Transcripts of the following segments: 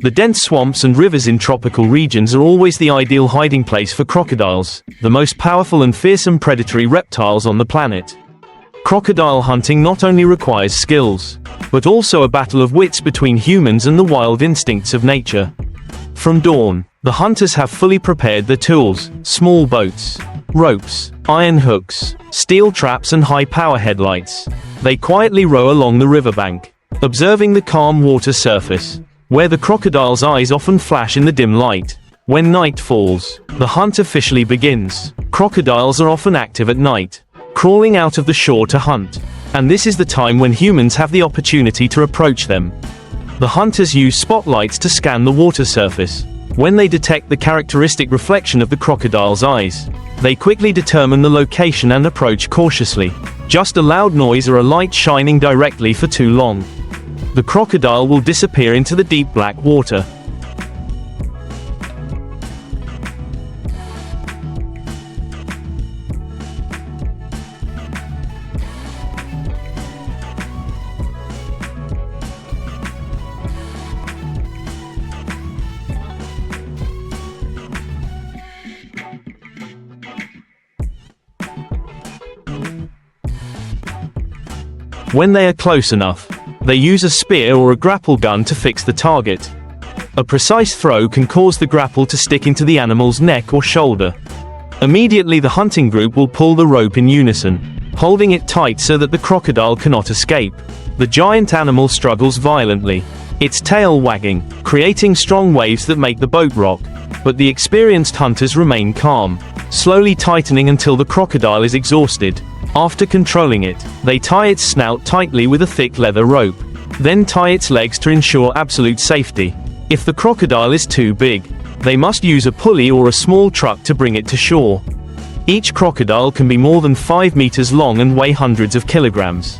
The dense swamps and rivers in tropical regions are always the ideal hiding place for crocodiles, the most powerful and fearsome predatory reptiles on the planet. Crocodile hunting not only requires skills, but also a battle of wits between humans and the wild instincts of nature. From dawn, the hunters have fully prepared their tools: small boats, ropes, iron hooks, steel traps and high-power headlights. They quietly row along the riverbank, observing the calm water surface, where the crocodile's eyes often flash in the dim light. When night falls, the hunt officially begins. Crocodiles are often active at night, crawling out of the shore to hunt, and this is the time when humans have the opportunity to approach them. The hunters use spotlights to scan the water surface. When they detect the characteristic reflection of the crocodile's eyes, they quickly determine the location and approach cautiously. Just a loud noise or a light shining directly for too long, the crocodile will disappear into the deep black water. When they are close enough, they use a spear or a grapple gun to fix the target. A precise throw can cause the grapple to stick into the animal's neck or shoulder. Immediately the hunting group will pull the rope in unison, holding it tight so that the crocodile cannot escape. The giant animal struggles violently, its tail wagging, creating strong waves that make the boat rock, but the experienced hunters remain calm, slowly tightening until the crocodile is exhausted. After controlling it, they tie its snout tightly with a thick leather rope, then tie its legs to ensure absolute safety. If the crocodile is too big, they must use a pulley or a small truck to bring it to shore. Each crocodile can be more than 5 meters long and weigh hundreds of kilograms.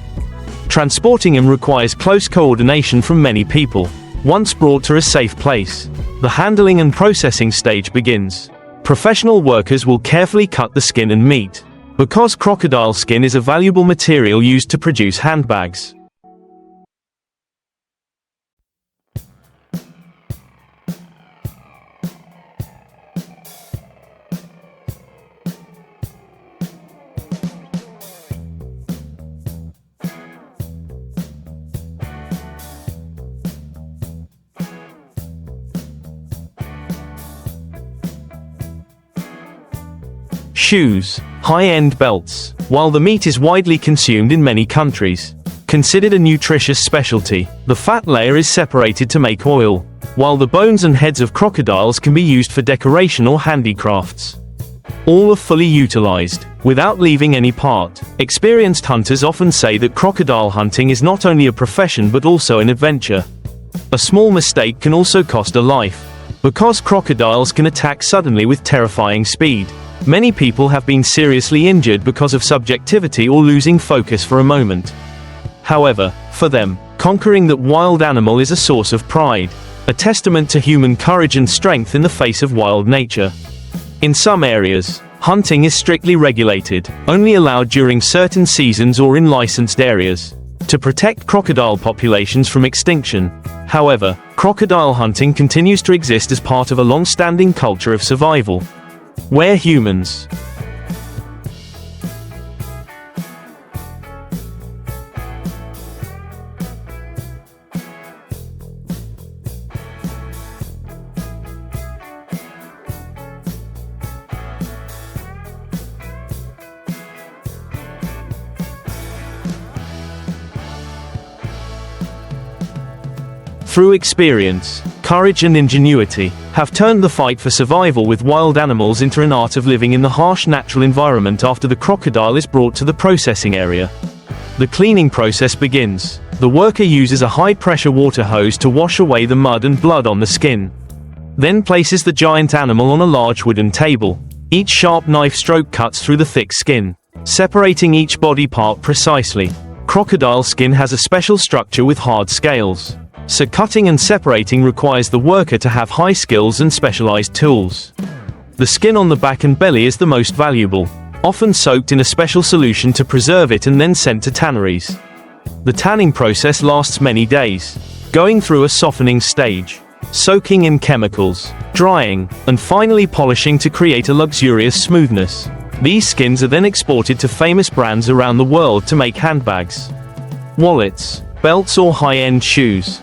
Transporting him requires close coordination from many people. Once brought to a safe place, the handling and processing stage begins. Professional workers will carefully cut the skin and meat, because crocodile skin is a valuable material used to produce handbags. Shoes, high-end belts. While the meat is widely consumed in many countries, considered a nutritious specialty, the fat layer is separated to make oil, while the bones and heads of crocodiles can be used for decoration or handicrafts. All are fully utilized, without leaving any part. Experienced hunters often say that crocodile hunting is not only a profession but also an adventure. A small mistake can also cost a life, because crocodiles can attack suddenly with terrifying speed. Many people have been seriously injured because of subjectivity or losing focus for a moment. However, for them, conquering that wild animal is a source of pride, a testament to human courage and strength in the face of wild nature. In some areas, hunting is strictly regulated, only allowed during certain seasons or in licensed areas, to protect crocodile populations from extinction. However, crocodile hunting continues to exist as part of a long-standing culture of survival, where humans through experience, courage and ingenuity, have turned the fight for survival with wild animals into an art of living in the harsh natural environment. After the crocodile is brought to the processing area, the cleaning process begins. The worker uses a high-pressure water hose to wash away the mud and blood on the skin, then places the giant animal on a large wooden table. Each sharp knife stroke cuts through the thick skin, separating each body part precisely. Crocodile skin has a special structure with hard scales, so cutting and separating requires the worker to have high skills and specialized tools. The skin on the back and belly is the most valuable, often soaked in a special solution to preserve it and then sent to tanneries. The tanning process lasts many days, going through a softening stage, soaking in chemicals, drying, and finally polishing to create a luxurious smoothness. These skins are then exported to famous brands around the world to make handbags, wallets, belts, or high-end shoes.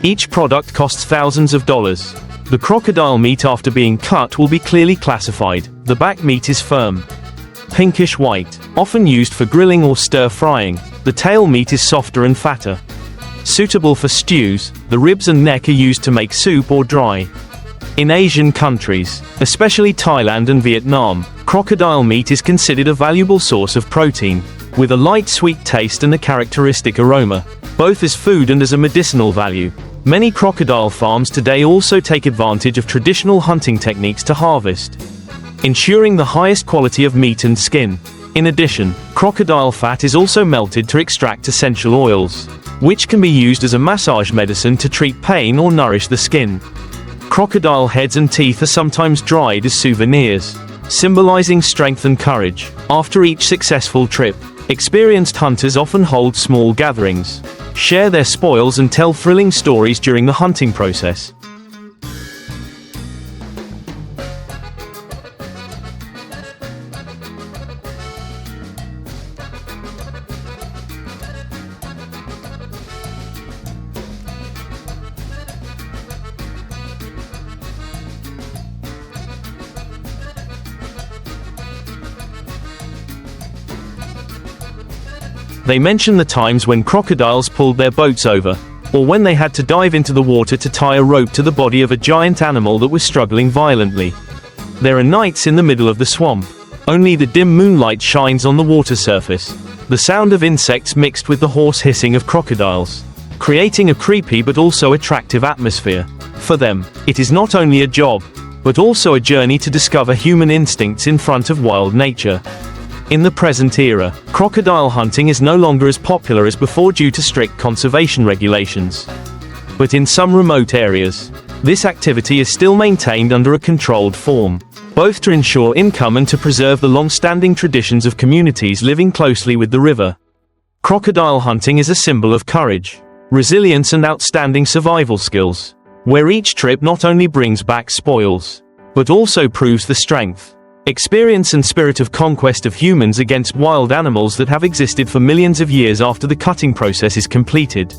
Each product costs thousands of dollars. The crocodile meat after being cut will be clearly classified. The back meat is firm, pinkish white, often used for grilling or stir-frying. The tail meat is softer and fatter, suitable for stews. The ribs and neck are used to make soup or dry. In Asian countries, especially Thailand and Vietnam, crocodile meat is considered a valuable source of protein, with a light sweet taste and a characteristic aroma, both as food and as a medicinal value. Many crocodile farms today also take advantage of traditional hunting techniques to harvest, ensuring the highest quality of meat and skin. In addition, crocodile fat is also melted to extract essential oils, which can be used as a massage medicine to treat pain or nourish the skin. Crocodile heads and teeth are sometimes dried as souvenirs, symbolizing strength and courage. After each successful trip, experienced hunters often hold small gatherings, share their spoils, and tell thrilling stories during the hunting process. They mention the times when crocodiles pulled their boats over, or when they had to dive into the water to tie a rope to the body of a giant animal that was struggling violently. There are nights in the middle of the swamp. Only the dim moonlight shines on the water surface, the sound of insects mixed with the hoarse hissing of crocodiles, creating a creepy but also attractive atmosphere. For them, it is not only a job, but also a journey to discover human instincts in front of wild nature. In the present era, crocodile hunting is no longer as popular as before due to strict conservation regulations. But in some remote areas, this activity is still maintained under a controlled form, both to ensure income and to preserve the long-standing traditions of communities living closely with the river. Crocodile hunting is a symbol of courage, resilience, and outstanding survival skills, where each trip not only brings back spoils, but also proves the strength, experience, and spirit of conquest of humans against wild animals that have existed for millions of years after the cutting process is completed.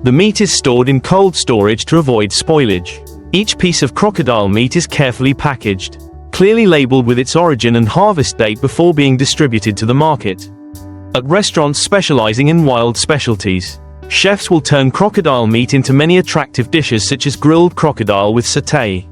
The meat is stored in cold storage to avoid spoilage. Each piece of crocodile meat is carefully packaged, clearly labeled with its origin and harvest date before being distributed to the market. At restaurants specializing in wild specialties, chefs will turn crocodile meat into many attractive dishes such as grilled crocodile with satay,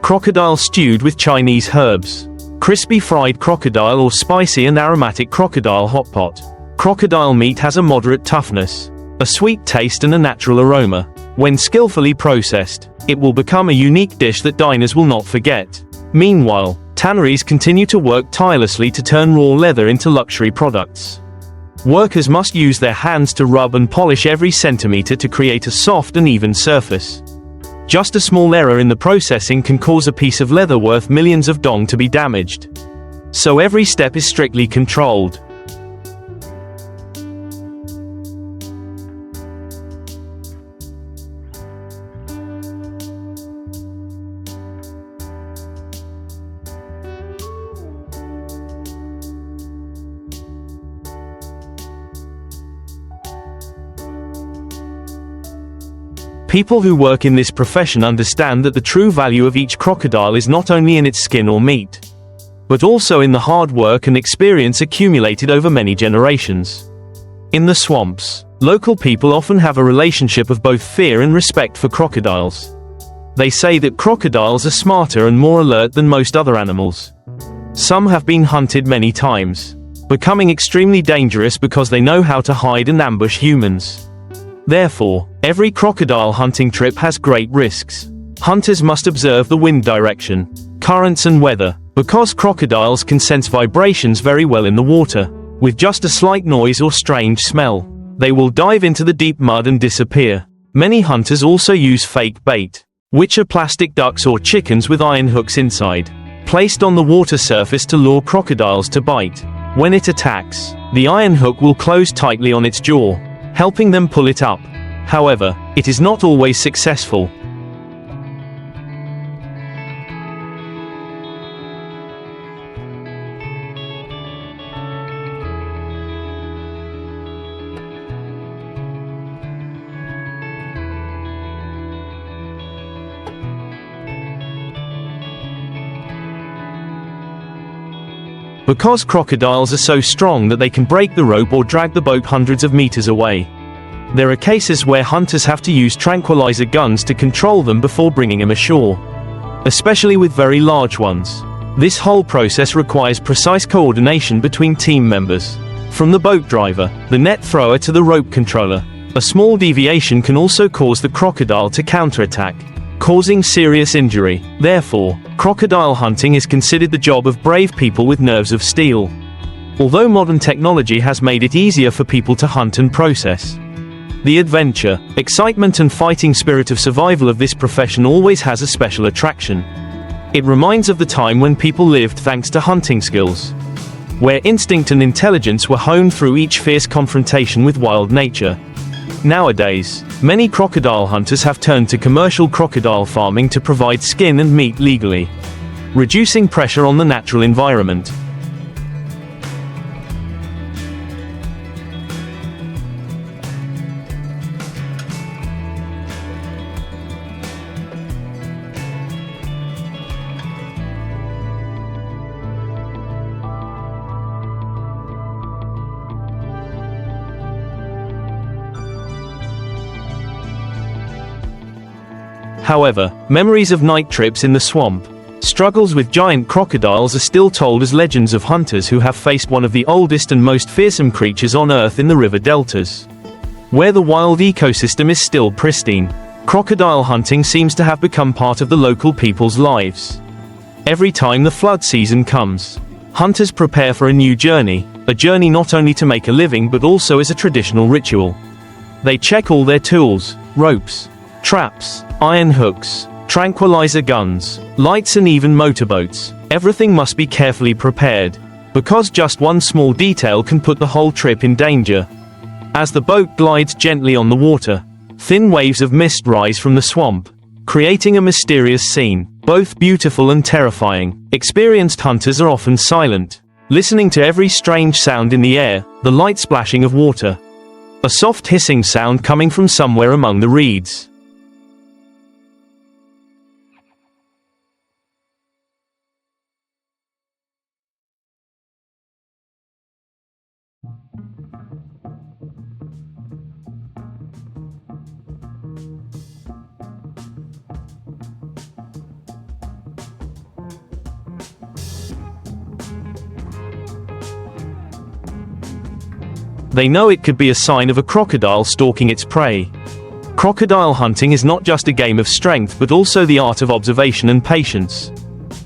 crocodile stewed with Chinese herbs, crispy fried crocodile, or spicy and aromatic crocodile hot pot. Crocodile meat has a moderate toughness, a sweet taste, and a natural aroma. When skillfully processed, it will become a unique dish that diners will not forget. Meanwhile, tanneries continue to work tirelessly to turn raw leather into luxury products. Workers must use their hands to rub and polish every centimeter to create a soft and even surface. Just a small error in the processing can cause a piece of leather worth millions of dong to be damaged. So every step is strictly controlled. People who work in this profession understand that the true value of each crocodile is not only in its skin or meat, but also in the hard work and experience accumulated over many generations. In the swamps, local people often have a relationship of both fear and respect for crocodiles. They say that crocodiles are smarter and more alert than most other animals. Some have been hunted many times, becoming extremely dangerous because they know how to hide and ambush humans. Therefore, every crocodile hunting trip has great risks. Hunters must observe the wind direction, currents and weather, because crocodiles can sense vibrations very well in the water. With just a slight noise or strange smell, they will dive into the deep mud and disappear. Many hunters also use fake bait, which are plastic ducks or chickens with iron hooks inside, placed on the water surface to lure crocodiles to bite. When it attacks, the iron hook will close tightly on its jaw, helping them pull it up. However, it is not always successful. Because crocodiles are so strong that they can break the rope or drag the boat hundreds of meters away. There are cases where hunters have to use tranquilizer guns to control them before bringing them ashore, especially with very large ones. This whole process requires precise coordination between team members, from the boat driver, the net thrower to the rope controller. A small deviation can also cause the crocodile to counterattack, causing serious injury. Therefore, crocodile hunting is considered the job of brave people with nerves of steel. Although modern technology has made it easier for people to hunt and process, the adventure, excitement and fighting spirit of survival of this profession always has a special attraction. It reminds of the time when people lived thanks to hunting skills, where instinct and intelligence were honed through each fierce confrontation with wild nature. Nowadays, many crocodile hunters have turned to commercial crocodile farming to provide skin and meat legally, reducing pressure on the natural environment. However, memories of night trips in the swamp, struggles with giant crocodiles are still told as legends of hunters who have faced one of the oldest and most fearsome creatures on Earth in the river deltas, where the wild ecosystem is still pristine. Crocodile hunting seems to have become part of the local people's lives. Every time the flood season comes, hunters prepare for a new journey, a journey not only to make a living but also as a traditional ritual. They check all their tools, ropes, traps, iron hooks, tranquilizer guns, lights and even motorboats. Everything must be carefully prepared, because just one small detail can put the whole trip in danger. As the boat glides gently on the water, thin waves of mist rise from the swamp, creating a mysterious scene, both beautiful and terrifying. Experienced hunters are often silent, listening to every strange sound in the air, the light splashing of water, a soft hissing sound coming from somewhere among the reeds. They know it could be a sign of a crocodile stalking its prey. Crocodile hunting is not just a game of strength but also the art of observation and patience.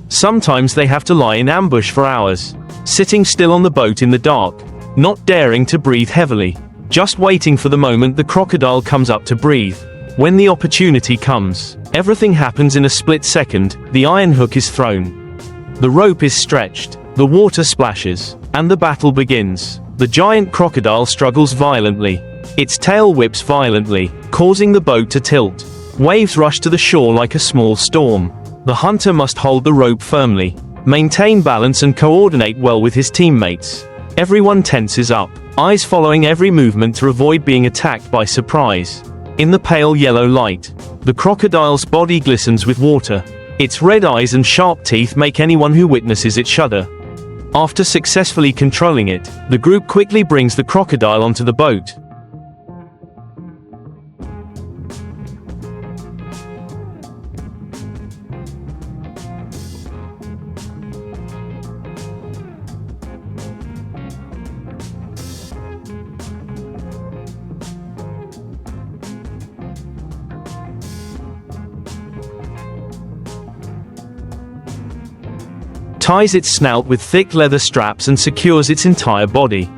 Sometimes they have to lie in ambush for hours, sitting still on the boat in the dark, not daring to breathe heavily, just waiting for the moment the crocodile comes up to breathe. When the opportunity comes, everything happens in a split second. The iron hook is thrown, the rope is stretched, the water splashes, and the battle begins. The giant crocodile struggles violently. Its tail whips violently, causing the boat to tilt. Waves rush to the shore like a small storm. The hunter must hold the rope firmly, maintain balance and coordinate well with his teammates. Everyone tenses up, eyes following every movement to avoid being attacked by surprise. In the pale yellow light, the crocodile's body glistens with water. Its red eyes and sharp teeth make anyone who witnesses it shudder. After successfully controlling it, the group quickly brings the crocodile onto the boat. ties its snout with thick leather straps and secures its entire body.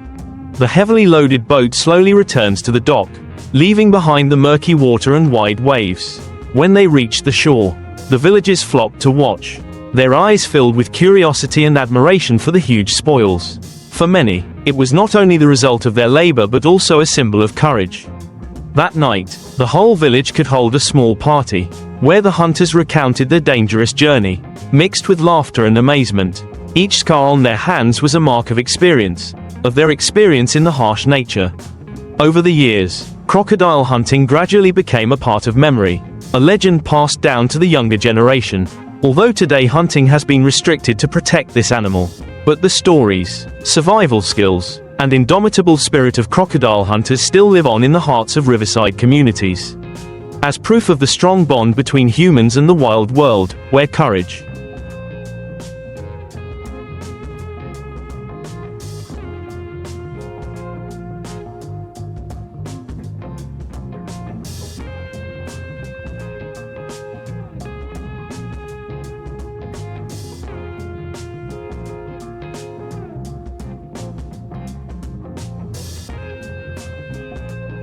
The heavily loaded boat slowly returns to the dock, leaving behind the murky water and wide waves. When they reach the shore, the villagers flock to watch, their eyes filled with curiosity and admiration for the huge spoils. For many, it was not only the result of their labor but also a symbol of courage. That night, the whole village could hold a small party, where the hunters recounted their dangerous journey, mixed with laughter and amazement. Each scar on their hands was a mark of their experience in the harsh nature. Over the years, crocodile hunting gradually became a part of memory, a legend passed down to the younger generation. Although today hunting has been restricted to protect this animal, but the stories, survival skills, and indomitable spirit of crocodile hunters still live on in the hearts of riverside communities, as proof of the strong bond between humans and the wild world, where courage,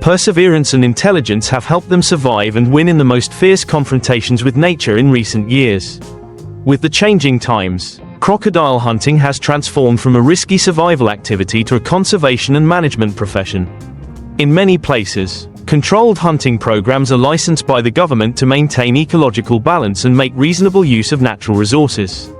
perseverance and intelligence have helped them survive and win in the most fierce confrontations with nature in recent years. With the changing times, crocodile hunting has transformed from a risky survival activity to a conservation and management profession. In many places, controlled hunting programs are licensed by the government to maintain ecological balance and make reasonable use of natural resources.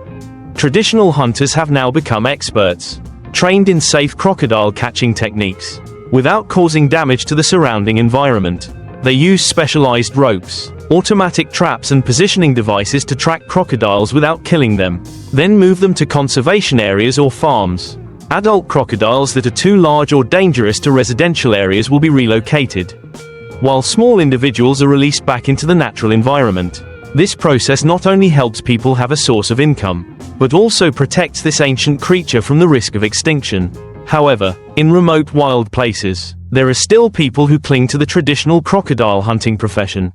Traditional hunters have now become experts, trained in safe crocodile catching techniques, without causing damage to the surrounding environment. They use specialized ropes, automatic traps and positioning devices to track crocodiles without killing them, then move them to conservation areas or farms. Adult crocodiles that are too large or dangerous to residential areas will be relocated, while small individuals are released back into the natural environment. This process not only helps people have a source of income, but also protects this ancient creature from the risk of extinction. However, in remote wild places, there are still people who cling to the traditional crocodile hunting profession.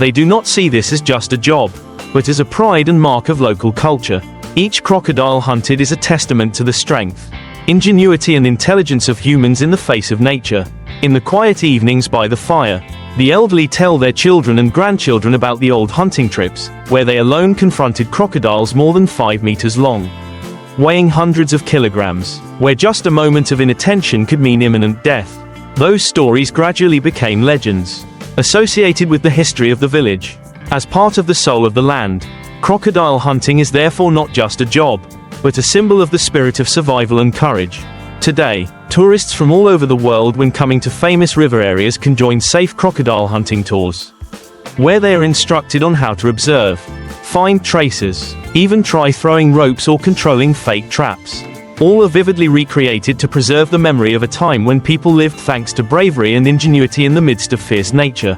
They do not see this as just a job, but as a pride and mark of local culture. Each crocodile hunted is a testament to the strength, ingenuity and intelligence of humans in the face of nature. In the quiet evenings by the fire, the elderly tell their children and grandchildren about the old hunting trips, where they alone confronted crocodiles more than 5 meters long, weighing hundreds of kilograms, where just a moment of inattention could mean imminent death. Those stories gradually became legends, associated with the history of the village. As part of the soul of the land, crocodile hunting is therefore not just a job, but a symbol of the spirit of survival and courage. Today, tourists from all over the world when coming to famous river areas can join safe crocodile hunting tours, where they are instructed on how to observe, find traces, even try throwing ropes or controlling fake traps. All are vividly recreated to preserve the memory of a time when people lived thanks to bravery and ingenuity in the midst of fierce nature.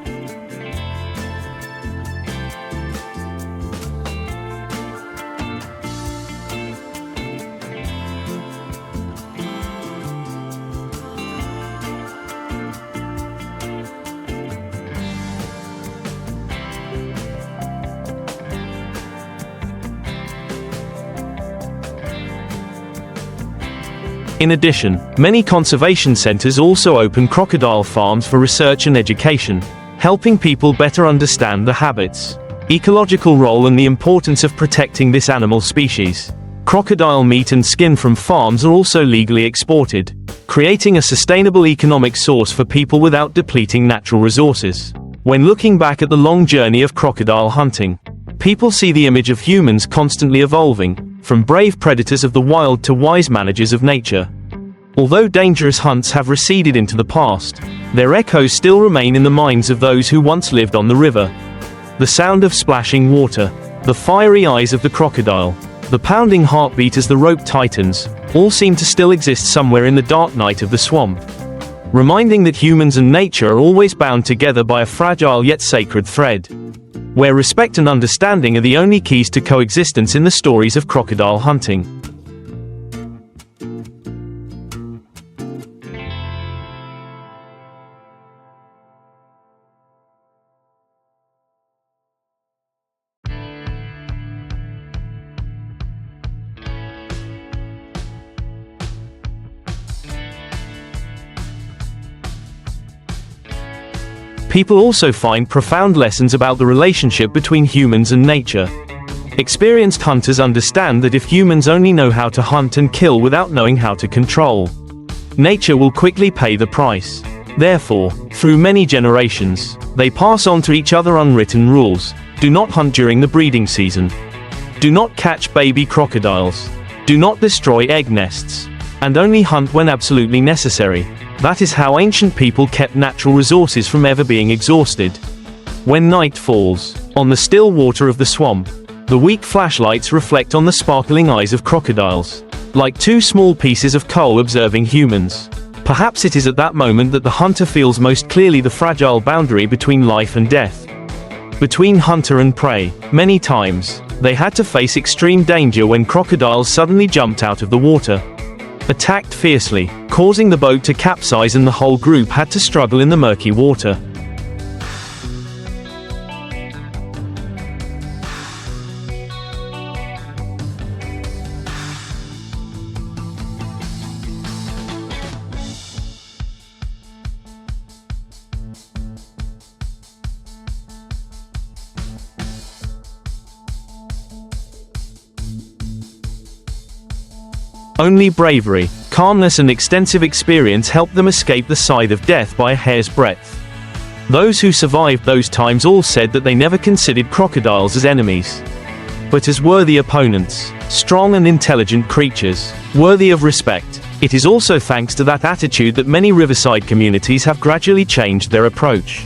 In addition, many conservation centers also open crocodile farms for research and education, helping people better understand the habits, ecological role and the importance of protecting this animal species. Crocodile meat and skin from farms are also legally exported, creating a sustainable economic source for people without depleting natural resources. When looking back at the long journey of crocodile hunting, people see the image of humans constantly evolving, from brave predators of the wild to wise managers of nature. Although dangerous hunts have receded into the past, their echoes still remain in the minds of those who once lived on the river. The sound of splashing water, the fiery eyes of the crocodile, the pounding heartbeat as the rope tightens, all seem to still exist somewhere in the dark night of the swamp. reminding that humans and nature are always bound together by a fragile yet sacred thread, where respect and understanding are the only keys to coexistence in the stories of crocodile hunting. People also find profound lessons about the relationship between humans and nature. Experienced hunters understand that if humans only know how to hunt and kill without knowing how to control, nature will quickly pay the price. Therefore, through many generations, they pass on to each other unwritten rules. Do not hunt during the breeding season. Do not catch baby crocodiles. Do not destroy egg nests. And only hunt when absolutely necessary. That is how ancient people kept natural resources from ever being exhausted. When night falls, on the still water of the swamp, the weak flashlights reflect on the sparkling eyes of crocodiles, like two small pieces of coal observing humans. Perhaps it is at that moment that the hunter feels most clearly the fragile boundary between life and death. Between hunter and prey, many times, they had to face extreme danger when crocodiles suddenly jumped out of the water, attacked fiercely, causing the boat to capsize, and the whole group had to struggle in the murky water. Only bravery, calmness and extensive experience helped them escape the scythe of death by a hair's breadth. Those who survived those times all said that they never considered crocodiles as enemies, but as worthy opponents, strong and intelligent creatures, worthy of respect. It is also thanks to that attitude that many riverside communities have gradually changed their approach.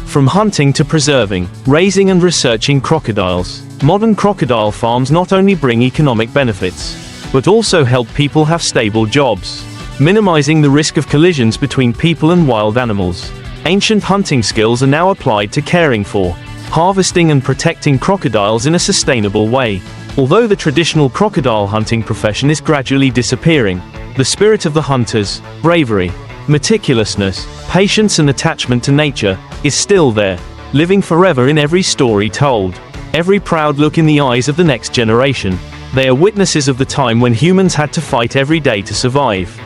From hunting to preserving, raising and researching crocodiles, modern crocodile farms not only bring economic benefits, but also help people have stable jobs, minimizing the risk of collisions between people and wild animals. Ancient hunting skills are now applied to caring for, harvesting and protecting crocodiles in a sustainable way. Although the traditional crocodile hunting profession is gradually disappearing, the spirit of the hunters, bravery, meticulousness, patience and attachment to nature, is still there, living forever in every story told, every proud look in the eyes of the next generation. They are witnesses of the time when humans had to fight every day to survive.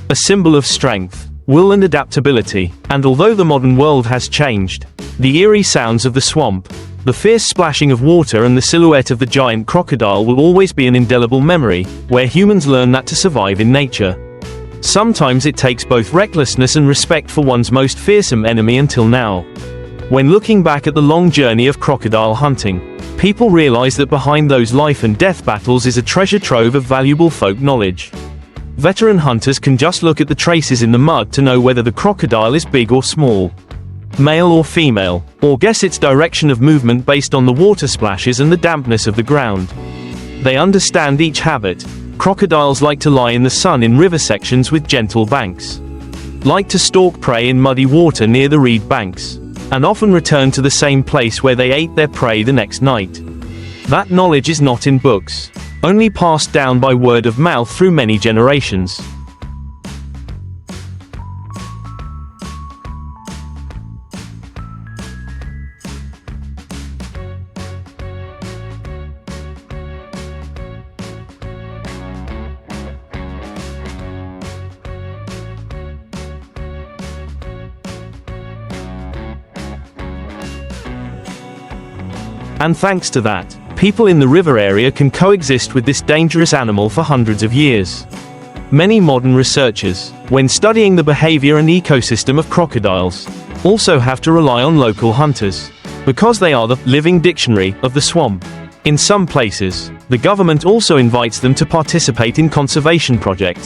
A symbol of strength, will and adaptability, and although the modern world has changed, the eerie sounds of the swamp, the fierce splashing of water and the silhouette of the giant crocodile will always be an indelible memory, where humans learn that to survive in nature, sometimes it takes both recklessness and respect for one's most fearsome enemy. Until now, when looking back at the long journey of crocodile hunting, people realize that behind those life and death battles is a treasure trove of valuable folk knowledge. Veteran hunters can just look at the traces in the mud to know whether the crocodile is big or small, male or female, or guess its direction of movement based on the water splashes and the dampness of the ground. They understand each habit. Crocodiles like to lie in the sun in river sections with gentle banks, like to stalk prey in muddy water near the reed banks, and often return to the same place where they ate their prey the next night. That knowledge is not in books, only passed down by word of mouth through many generations. And thanks to that, people in the river area can coexist with this dangerous animal for hundreds of years. Many modern researchers, when studying the behavior and ecosystem of crocodiles, also have to rely on local hunters, because they are the living dictionary of the swamp. In some places, the government also invites them to participate in conservation projects.